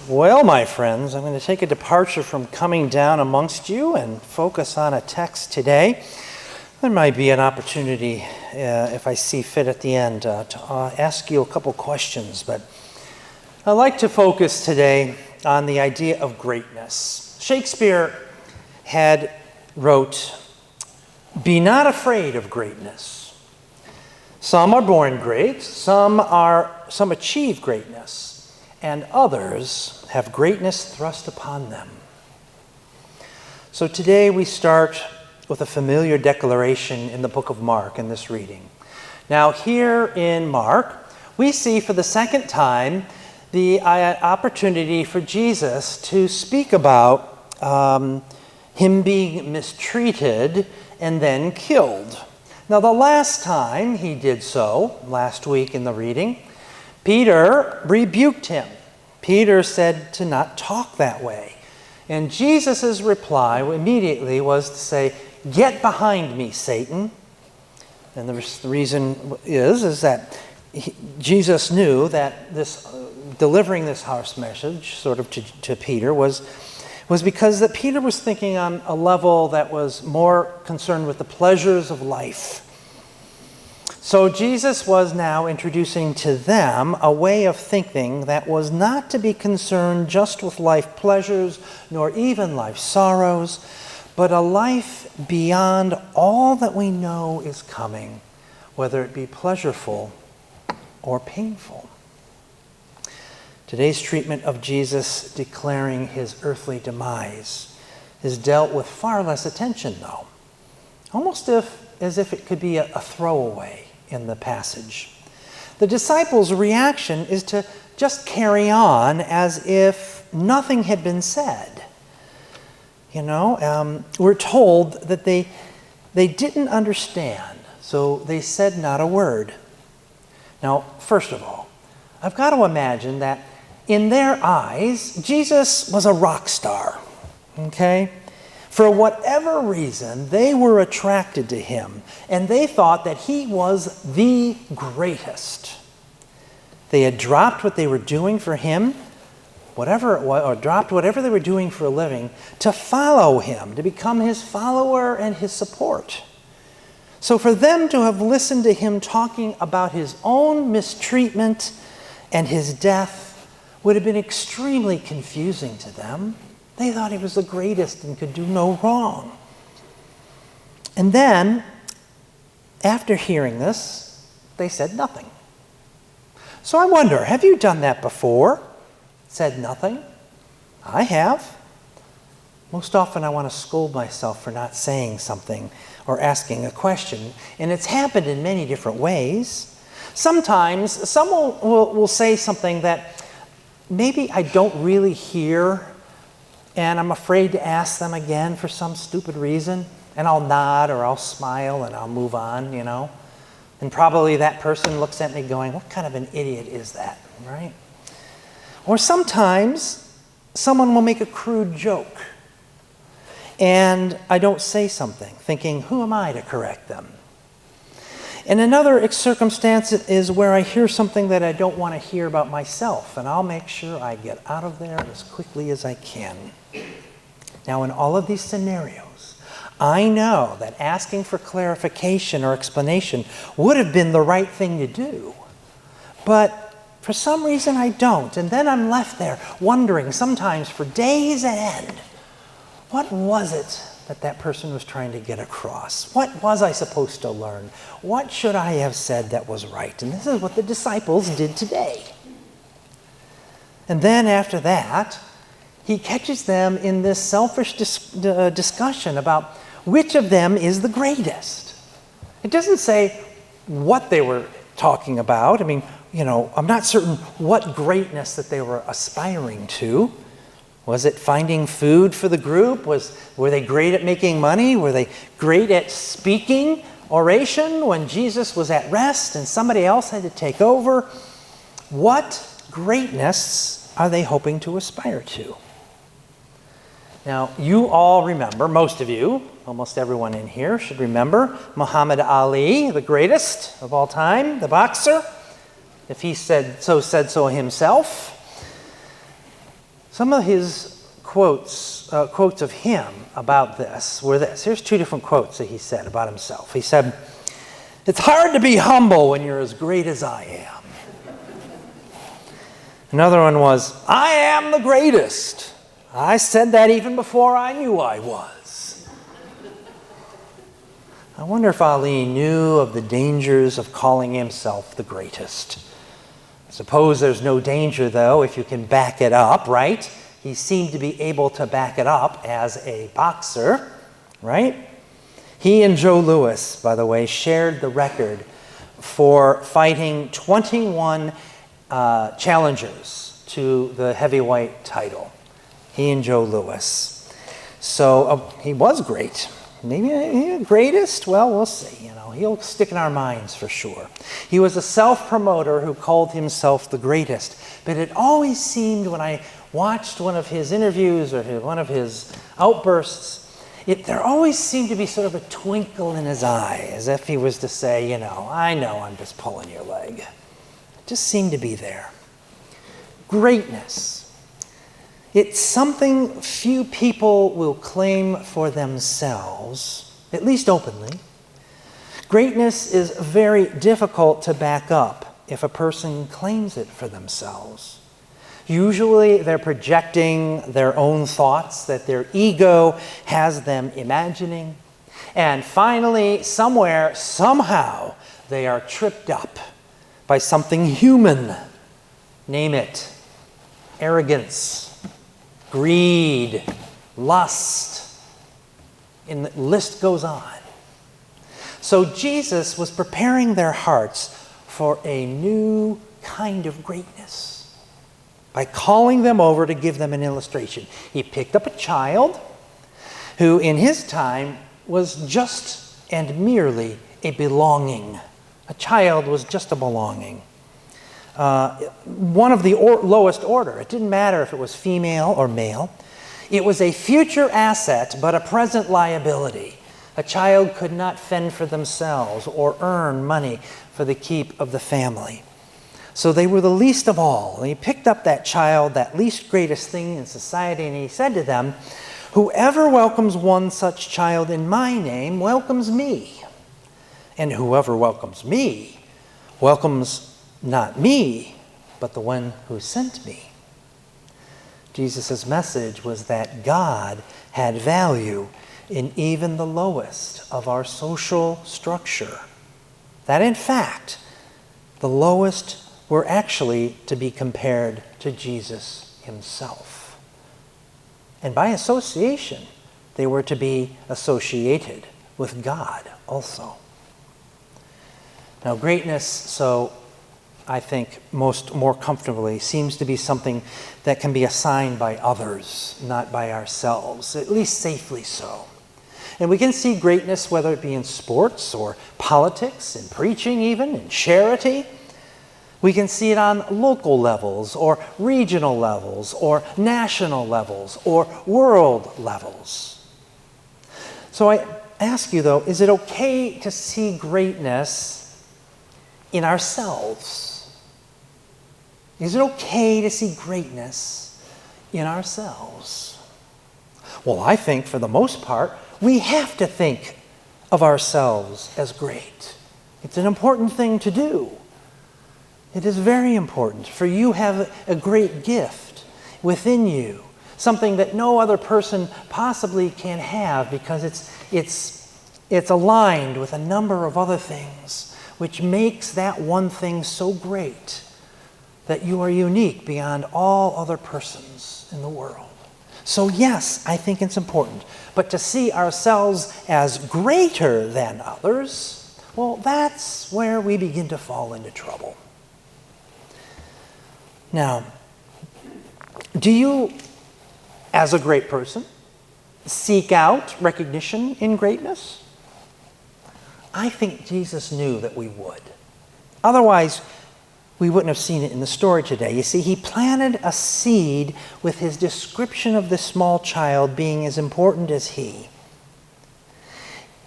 Well, my friends, I'm going to take a departure from coming down amongst you and focus on a text today. There might be an opportunity, if I see fit at the end, to ask you a couple questions, but I'd like to focus today on the idea of greatness. Shakespeare wrote, "Be not afraid of greatness. Some are born great, some achieve greatness, and others have greatness thrust upon them." So today we start with a familiar declaration in the book of Mark in this reading. Now here in Mark, we see for the second time the opportunity for Jesus to speak about him being mistreated and then killed. Now the last time he did so, last week in the reading, Peter rebuked him. Peter said to not talk that way. And Jesus' reply immediately was to say, "Get behind me, Satan." And the reason is that Jesus knew that delivering this harsh message sort of to Peter was because that Peter was thinking on a level that was more concerned with the pleasures of life. So Jesus was now introducing to them a way of thinking that was not to be concerned just with life pleasures, nor even life sorrows, but a life beyond all that we know is coming, whether it be pleasureful or painful. Today's treatment of Jesus declaring his earthly demise is dealt with far less attention, though, almost as if it could be a throwaway in the passage. The disciples' reaction is to just carry on as if nothing had been said. We're told that they didn't understand, so they said not a word. Now, first of all, I've got to imagine that in their eyes, Jesus was a rock star, okay? For whatever reason, they were attracted to him, and they thought that he was the greatest. They had dropped what they were doing for him, whatever it was, or dropped whatever they were doing for a living, to follow him, to become his follower and his support. So for them to have listened to him talking about his own mistreatment and his death would have been extremely confusing to them. They thought he was the greatest and could do no wrong. And then, after hearing this, they said nothing. So I wonder, have you done that before? Said nothing? I have. Most often I want to scold myself for not saying something or asking a question, and it's happened in many different ways. Sometimes someone will say something that maybe I don't really hear, and I'm afraid to ask them again for some stupid reason, and I'll nod or I'll smile and I'll move on, And probably that person looks at me going, "What kind of an idiot is that?" Right? Or sometimes someone will make a crude joke, and I don't say something, thinking, who am I to correct them? And another circumstance is where I hear something that I don't want to hear about myself, and I'll make sure I get out of there as quickly as I can. Now, in all of these scenarios, I know that asking for clarification or explanation would have been the right thing to do, but for some reason I don't, and then I'm left there wondering sometimes for days at end, what was it that person was trying to get across? What was I supposed to learn? What should I have said that was right? And this is what the disciples did today. And then after that, he catches them in this selfish discussion about which of them is the greatest. It doesn't say what they were talking about. I mean, I'm not certain what greatness that they were aspiring to. Was it finding food for the group? Were they great at making money? Were they great at speaking oration when Jesus was at rest and somebody else had to take over? What greatness are they hoping to aspire to? Now, you all remember, most of you, almost everyone in here should remember, Muhammad Ali, the greatest of all time, the boxer, if he said so himself. Some of his quotes of him about this were this. Here's two different quotes that he said about himself. He said, "It's hard to be humble when you're as great as I am." Another one was, "I am the greatest. I said that even before I knew I was." I wonder if Ali knew of the dangers of calling himself the greatest. I suppose there's no danger, though, if you can back it up, right? He seemed to be able to back it up as a boxer, right? He and Joe Louis, by the way, shared the record for fighting 21 challengers to the heavyweight title. He and Joe Louis. So he was great. Maybe the greatest? Well, we'll see. He'll stick in our minds for sure. He was a self-promoter who called himself the greatest. But it always seemed when I watched one of his interviews or one of his outbursts, there always seemed to be sort of a twinkle in his eye, as if he was to say, I know I'm just pulling your leg. It just seemed to be there. Greatness. It's something few people will claim for themselves, at least openly. Greatness is very difficult to back up if a person claims it for themselves. Usually they're projecting their own thoughts that their ego has them imagining. And finally, somewhere, somehow, they are tripped up by something human. Name it: arrogance, greed, lust, and the list goes on. So Jesus was preparing their hearts for a new kind of greatness by calling them over to give them an illustration. He picked up a child who in his time was just and merely a belonging. A child was just a belonging. One of the lowest order. It didn't matter if it was female or male. It was a future asset, but a present liability. A child could not fend for themselves or earn money for the keep of the family. So they were the least of all. And he picked up that child, that least greatest thing in society, and he said to them, "Whoever welcomes one such child in my name welcomes me. And whoever welcomes me welcomes not me, but the one who sent me." Jesus' message was that God had value in even the lowest of our social structure. That in fact, the lowest were actually to be compared to Jesus himself. And by association, they were to be associated with God also. Now, greatness, so I think more comfortably, seems to be something that can be assigned by others, not by ourselves, at least safely so. And we can see greatness whether it be in sports or politics, in preaching even, in charity. We can see it on local levels or regional levels or national levels or world levels. So I ask you though, is it okay to see greatness in ourselves? Is it okay to see greatness in ourselves? Well, I think for the most part, we have to think of ourselves as great. It's an important thing to do. It is very important, for you have a great gift within you, something that no other person possibly can have because it's aligned with a number of other things, which makes that one thing so great that you are unique beyond all other persons in the world. So yes, I think it's important. But to see ourselves as greater than others, well, that's where we begin to fall into trouble. Now, do you, as a great person, seek out recognition in greatness? I think Jesus knew that we would. Otherwise, we wouldn't have seen it in the story today. You see, he planted a seed with his description of the small child being as important as he.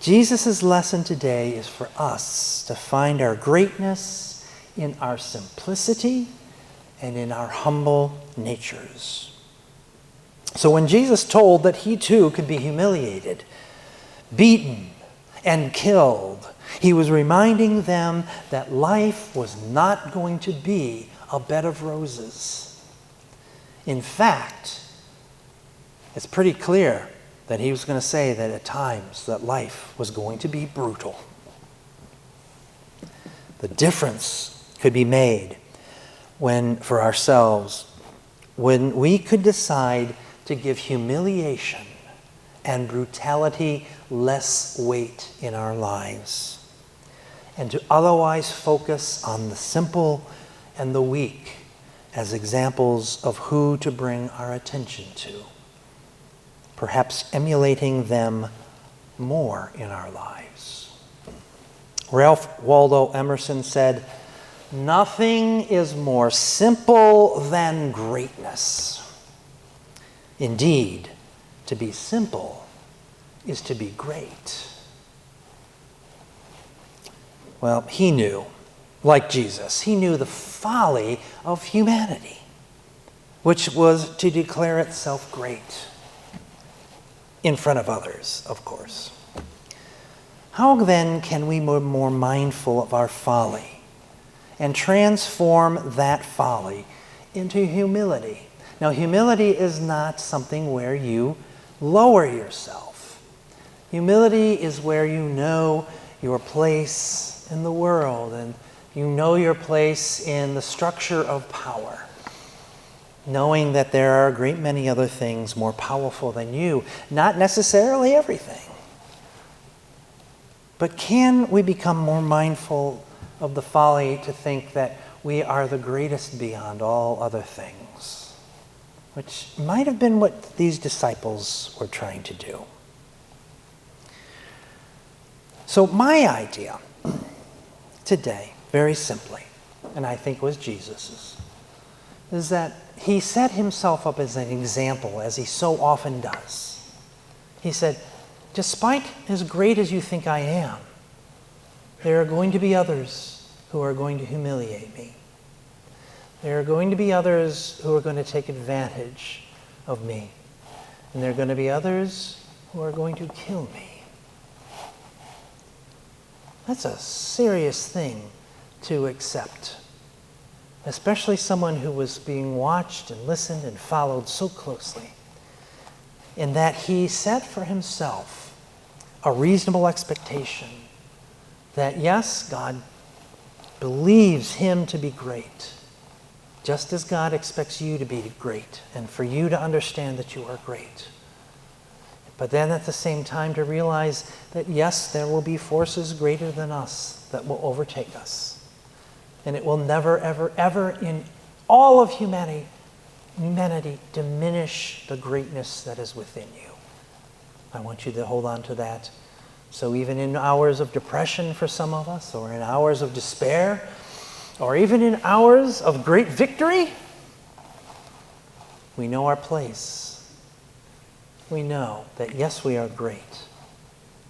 Jesus' lesson today is for us to find our greatness in our simplicity and in our humble natures. So when Jesus told that he too could be humiliated, beaten, and killed, he was reminding them that life was not going to be a bed of roses. In fact, it's pretty clear that he was going to say that at times that life was going to be brutal. The difference could be made for ourselves when we could decide to give humiliation and brutality less weight in our lives, and to otherwise focus on the simple and the weak as examples of who to bring our attention to, perhaps emulating them more in our lives. Ralph Waldo Emerson said, "Nothing is more simple than greatness. Indeed, to be simple is to be great." Well, he knew, like Jesus, he knew the folly of humanity, which was to declare itself great in front of others, of course. How then can we be more mindful of our folly and transform that folly into humility? Now, humility is not something where you lower yourself. Humility is where you know your place in the world and you know your place in the structure of power, knowing that there are a great many other things more powerful than you, not necessarily everything. But can we become more mindful of the folly to think that we are the greatest beyond all other things, which might have been what these disciples were trying to do. So my idea today, very simply, and I think was Jesus's, is that he set himself up as an example, as he so often does. He said, despite as great as you think I am, there are going to be others who are going to humiliate me. There are going to be others who are going to take advantage of me. And there are going to be others who are going to kill me. That's a serious thing to accept, especially someone who was being watched and listened and followed so closely, in that he set for himself a reasonable expectation that, yes, God believes him to be great, just as God expects you to be great and for you to understand that you are great. But then at the same time to realize that, yes, there will be forces greater than us that will overtake us. And it will never, ever, ever in all of humanity diminish the greatness that is within you. I want you to hold on to that. So even in hours of depression for some of us, or in hours of despair, or even in hours of great victory, we know our place. We know that, yes, we are great,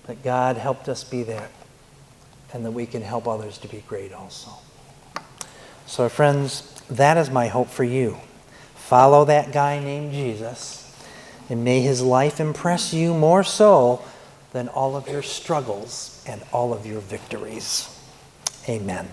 that God helped us be there, and that we can help others to be great also. So, friends, that is my hope for you. Follow that guy named Jesus, and may his life impress you more so than all of your struggles and all of your victories. Amen.